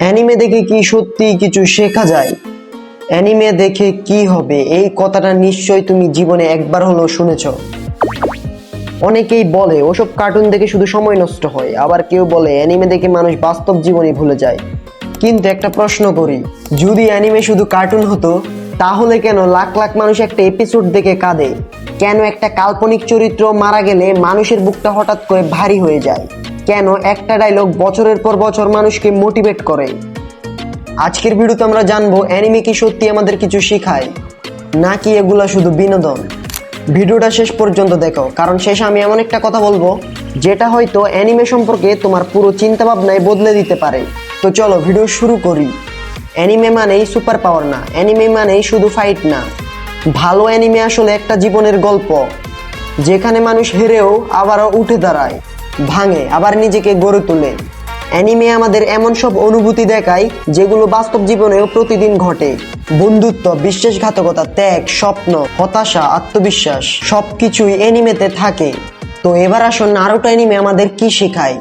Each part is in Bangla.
অ্যানিমে দেখে কি সত্যি কিছু শেখা যায়? অ্যানিমে দেখে কি হবে, এই কথাটা নিশ্চয়ই তুমি জীবনে একবার হলেও শুনেছ। অনেকেই বলে ওসব কার্টুন দেখে শুধু সময় নষ্ট হয়, আবার কেউ বলে অ্যানিমে দেখে মানুষ বাস্তব জীবনই ভুলে যায়। কিন্তু একটা প্রশ্ন করি, যদি অ্যানিমে শুধু কার্টুন হতো তাহলে কেন লাখ লাখ মানুষ একটা এপিসোড দেখে কাঁদে? কেন একটা কাল্পনিক চরিত্র মারা গেলে মানুষের বুকটা হঠাৎ করে ভারী হয়ে যায়? কেন একটা ডায়লগ বছরের পর বছর মানুষকে মোটিভেট করে? আজকের ভিডিওতে আমরা জানবো অ্যানিমে কি সত্যি আমাদের কিছু শেখায়, নাকি এগুলা শুধু বিনোদন। ভিডিওটা শেষ পর্যন্ত দেখো, কারণ শেষে আমি এমন একটা কথা বলবো যেটা হয়তো অ্যানিমে সম্পর্কে তোমার পুরো চিন্তা ভাবনায় বদলে দিতে পারে। তো চলো ভিডিও শুরু করি। অ্যানিমে মানেই সুপার পাওয়ার না, অ্যানিমে মানেই শুধু ফাইট না। ভালো অ্যানিমে আসলে একটা জীবনের গল্প, যেখানে মানুষ হেরেও আবারও উঠে দাঁড়ায়, ভাঙে আবার নিজেকে গড়ে তোলে। অ্যানিমে আমাদের এমন সব অনুভূতি দেখায় যেগুলো বাস্তব জীবনেও প্রতিদিন ঘটে। বন্ধুত্ব, বিশ্বাসঘাতকতা, ত্যাগ, স্বপ্ন, হতাশা, আত্মবিশ্বাস সবকিছুই অ্যানিমেতে থাকে। তো এবার আসুন নারুটো অ্যানিমে আমাদের কি শেখায়।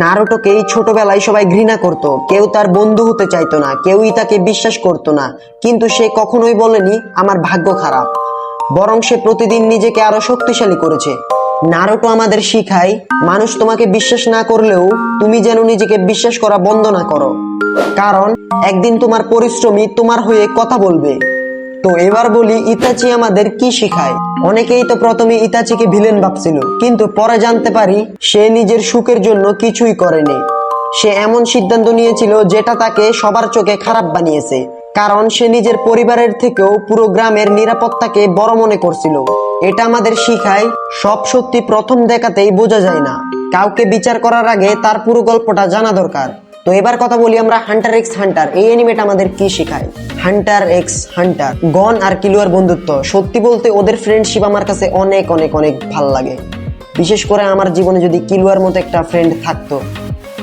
নারুটোকেই ছোটবেলায় সবাই ঘৃণা করত, কেউ তার বন্ধু হতে চাইতো না, কেউই তাকে বিশ্বাস করতো না। কিন্তু সে কখনোই বলেনি আমার ভাগ্য খারাপ, বরং সে প্রতিদিন নিজেকে আরো শক্তিশালী করেছে। নারুটো আমাদের শিখায় মানুষ তোমাকে বিশ্বাস না করলেও তুমি যেন নিজেকে বিশ্বাস করা বন্ধ না করো, কারণ একদিন তোমার পরিশ্রমী তোমার হয়ে কথা বলবে। তো এবার বলি ইতাচি আমাদের কি শেখায়। অনেকেই তো প্রথমে ইতাচিকে ভিলেন ভাবছিল, কিন্তু পরে জানতে পারি সে নিজের সুখের জন্য কিছুই করেনি। সে এমন সিদ্ধান্ত নিয়েছিল যেটা তাকে সবার চোখে খারাপ বানিয়েছে, কারণ সে নিজের পরিবারের থেকেও পুরো গ্রামের নিরাপত্তাকে বড় মনে করছিল। এটা আমাদের শিখায় সব সত্যি প্রথম দেখাতেই বোঝা যায় না, কাউকে বিচার করার আগে তার পুরো গল্পটা জানা দরকার। তো এবার কথা বলি আমরা হান্টার এক্স হান্টার, এই অ্যানিমেটা আমাদের কি শেখায়। হান্টার এক্স হান্টার, গন আর কিলুয়ার বন্ধুত্ব। সত্যি বলতে ওদের ফ্রেন্ডশিপ আমার কাছে অনেক অনেক অনেক ভাল লাগে। বিশেষ করে আমার জীবনে যদি কিলুয়ার মতো একটা ফ্রেন্ড থাকতো।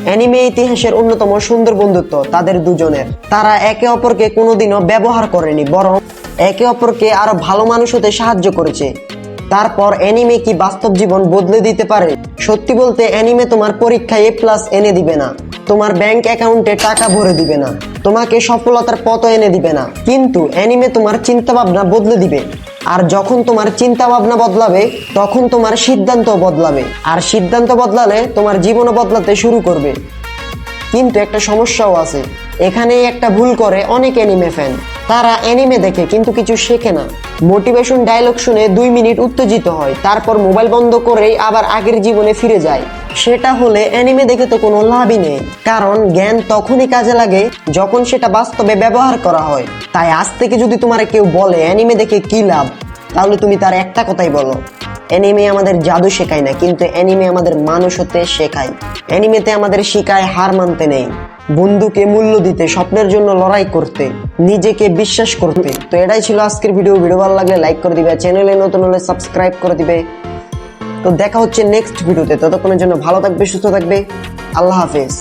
অ্যানিমে ইতিহাসের অন্যতম সুন্দর বন্ধুত্ব তাদের দুজনের। তারা একে অপরকে কোনোদিনও ব্যবহার করেনি, বরং একে অপরকে আরো ভালো মানুষ হতে সাহায্য করেছে। তারপর অ্যানিমে কি বাস্তব জীবন বদলে দিতে পারে? সত্যি বলতে অ্যানিমে তোমার পরীক্ষায় A+ এনে দিবে না, তোমার ব্যাংক অ্যাকাউন্টে টাকা ভরে দিবে না, তোমাকে সফলতার পথ এনে দিবে না, কিন্তু অ্যানিমে তোমার চিন্তা ভাবনা বদলে দিবে। আর যখন তোমার চিন্তা ভাবনা বদলাবে তখন তোমার সিদ্ধান্ত বদলাবে, আর সিদ্ধান্ত বদলালে তোমার জীবনও বদলাতে শুরু করবে। কিন্তু একটা সমস্যাও আছে, এখানেই একটা ভুল করে অনেক অ্যানিমে ফ্যান। তারা অ্যানিমে দেখে কিন্তু কিছু শেখে না। মোটিভেশন ডায়লগ শুনে 2 মিনিট উত্তেজিত হয়, তারপর মোবাইল বন্ধ করেই আবার আগের জীবনে ফিরে যায়। সেটা হলে অ্যানিমে দেখে তো কোনো লাভই নেই, কারণ জ্ঞান তখনই কাজে লাগে যখন সেটা বাস্তবে ব্যবহার করা হয়। তাই আজ থেকে যদি তোমার কেউ বলে অ্যানিমে দেখে কি লাভ, তাহলে তুমি তার একটা কথাই বলো, অ্যানিমে আমাদের জাদু শেখায় না, কিন্তু অ্যানিমে আমাদের মানুষ হতে শেখায়। অ্যানিমেতে আমাদের শেখায় হার মানতে নেই, বন্ধুকে মূল্য দিতে, স্বপ্নের জন্য লড়াই করতে, নিজেকে বিশ্বাস করতে। তো এটাই ছিল আজকের ভিডিও। ভালো লাগলে লাইক করে দিবে, চ্যানেলে নতুন হলে সাবস্ক্রাইব করে দিবে। তো দেখা হচ্ছে নেক্সট ভিডিওতে, ততক্ষণের জন্য ভালো থাকবে, সুস্থ থাকবে, আল্লাহ হাফেজ।